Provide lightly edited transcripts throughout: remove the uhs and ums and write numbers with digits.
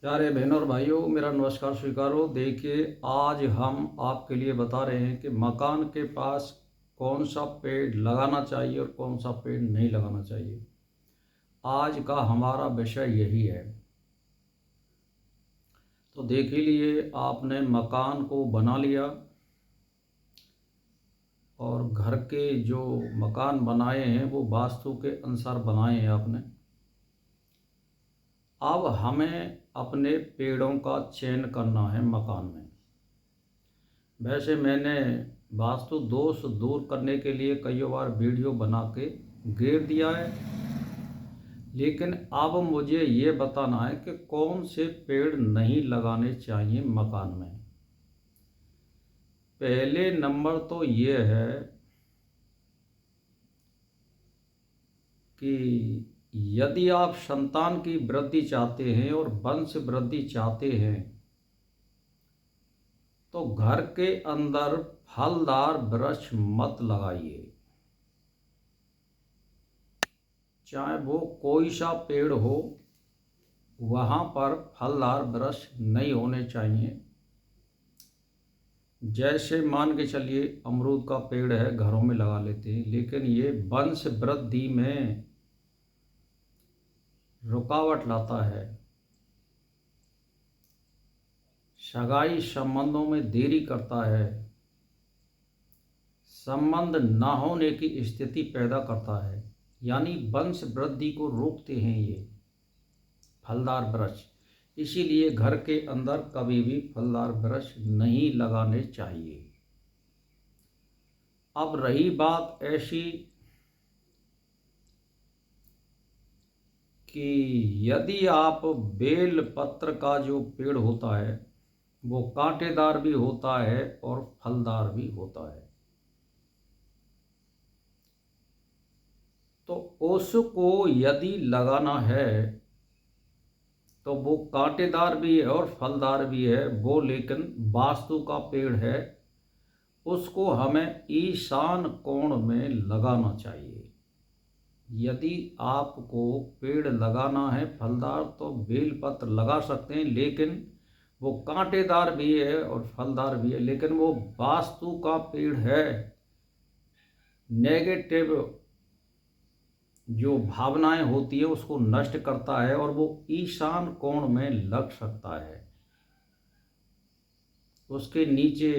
प्यारे बहनों और भाइयों, मेरा नमस्कार स्वीकारो। देखिए, आज हम आपके लिए बता रहे हैं कि मकान के पास कौन सा पेड़ लगाना चाहिए और कौन सा पेड़ नहीं लगाना चाहिए। आज का हमारा विषय यही है। तो देख ही लिए, आपने मकान को बना लिया और घर के जो मकान बनाए हैं वो वास्तु के अनुसार बनाए हैं आपने। अब हमें अपने पेड़ों का चयन करना है मकान में। वैसे मैंने वास्तु दोष दूर करने के लिए कई बार वीडियो बना के घेर दिया है, लेकिन अब मुझे ये बताना है कि कौन से पेड़ नहीं लगाने चाहिए मकान में। पहले नंबर तो ये है कि यदि आप संतान की वृद्धि चाहते हैं और वंश वृद्धि चाहते हैं तो घर के अंदर फलदार वृक्ष मत लगाइए। चाहे वो कोई सा पेड़ हो, वहाँ पर फलदार वृक्ष नहीं होने चाहिए। जैसे मान के चलिए, अमरूद का पेड़ है, घरों में लगा लेते हैं, लेकिन ये वंश वृद्धि में रुकावट लाता है, सगाई संबंधों में देरी करता है, संबंध ना होने की स्थिति पैदा करता है, यानी वंश वृद्धि को रोकते हैं ये फलदार वृक्ष। इसीलिए घर के अंदर कभी भी फलदार वृक्ष नहीं लगाने चाहिए। अब रही बात ऐसी कि यदि आप बेल पत्र का जो पेड़ होता है वो कांटेदार भी होता है और फलदार भी होता है, तो उसको यदि लगाना है तो वो कांटेदार भी है और फलदार भी है वो, लेकिन वास्तु का पेड़ है, उसको हमें ईशान कोण में लगाना चाहिए। यदि आपको पेड़ लगाना है फलदार तो बेलपत्र लगा सकते हैं, लेकिन वो कांटेदार भी है और फलदार भी है, लेकिन वो वास्तु का पेड़ है, नेगेटिव जो भावनाएं होती है उसको नष्ट करता है और वो ईशान कोण में लग सकता है। उसके नीचे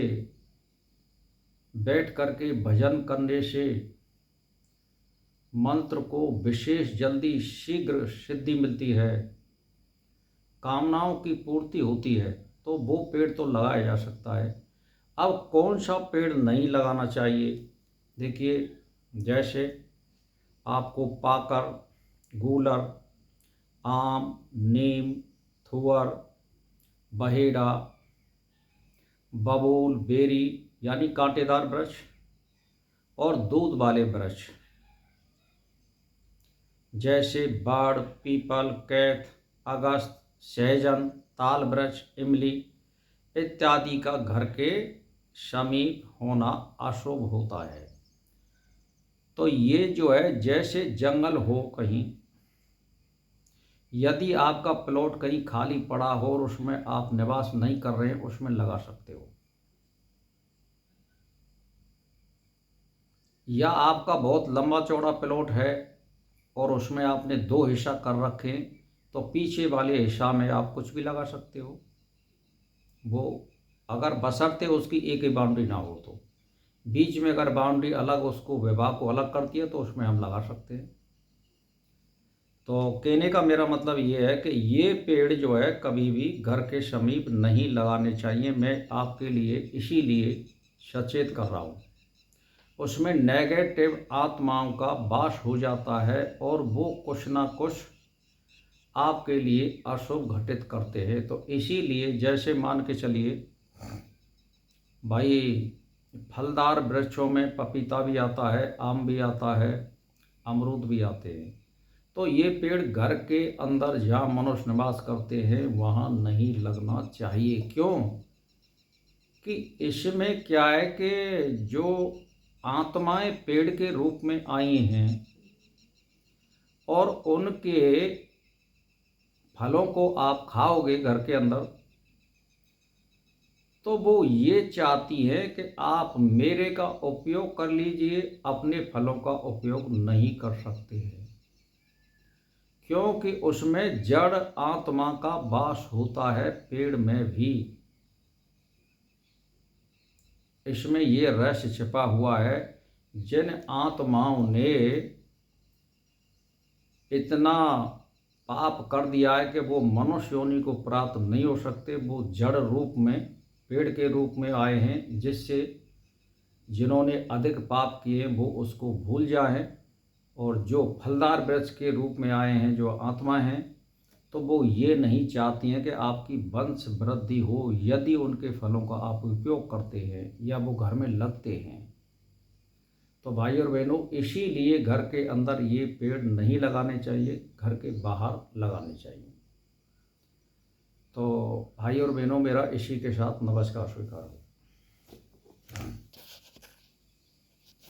बैठ करके भजन करने से मंत्र को विशेष जल्दी शीघ्र सिद्धि मिलती है, कामनाओं की पूर्ति होती है, तो वो पेड़ तो लगाया जा सकता है। अब कौन सा पेड़ नहीं लगाना चाहिए? देखिए, जैसे आपको पाकर, गूलर, आम, नीम, थुअर, बहेड़ा, बबूल, बेरी यानी कांटेदार वृक्ष और दूध वाले वृक्ष जैसे बाड़, पीपल, कैथ, अगस्त, सहजन, ताल वृक्ष, इमली इत्यादि का घर के समीप होना अशुभ होता है। तो ये जो है, जैसे जंगल हो कहीं, यदि आपका प्लॉट कहीं खाली पड़ा हो और उसमें आप निवास नहीं कर रहे हैं, उसमें लगा सकते हो। या आपका बहुत लंबा चौड़ा प्लॉट है और उसमें आपने दो हिस्सा कर रखे हैं, तो पीछे वाले हिस्सा में आप कुछ भी लगा सकते हो। वो अगर बशर्ते उसकी एक ही बाउंड्री ना हो, तो बीच में अगर बाउंड्री अलग, उसको विभाग को अलग करती है, तो उसमें हम लगा सकते हैं। तो कहने का मेरा मतलब ये है कि ये पेड़ जो है कभी भी घर के समीप नहीं लगाने चाहिए। मैं आपके लिए इसीलिए सचेत कर रहा हूँ। उसमें नेगेटिव आत्माओं का वास हो जाता है और वो कुछ ना कुछ आपके लिए अशुभ घटित करते हैं। तो इसीलिए जैसे मान के चलिए भाई, फलदार वृक्षों में पपीता भी आता है, आम भी आता है, अमरूद भी आते हैं, तो ये पेड़ घर के अंदर जहाँ मनुष्य निवास करते हैं वहाँ नहीं लगना चाहिए। क्यों? कि इसमें क्या है कि जो आत्माएं पेड़ के रूप में आई हैं और उनके फलों को आप खाओगे घर के अंदर, तो वो ये चाहती है कि आप मेरे का उपयोग कर लीजिए, अपने फलों का उपयोग नहीं कर सकते हैं, क्योंकि उसमें जड़ आत्मा का वास होता है पेड़ में भी। इसमें ये रहस्य छिपा हुआ है। जिन आत्माओं ने इतना पाप कर दिया है कि वो मनुष्य योनि को प्राप्त नहीं हो सकते, वो जड़ रूप में, पेड़ के रूप में आए हैं, जिससे जिन्होंने अधिक पाप किए वो उसको भूल जाएं, और जो फलदार वृक्ष के रूप में आए हैं, जो आत्मा हैं, तो वो ये नहीं चाहती हैं कि आपकी वंश वृद्धि हो, यदि उनके फलों का आप उपयोग करते हैं या वो घर में लगते हैं। तो भाई और बहनों, इसीलिए घर के अंदर ये पेड़ नहीं लगाने चाहिए, घर के बाहर लगाने चाहिए। तो भाई और बहनों, मेरा इसी के साथ नमस्कार स्वीकार हो।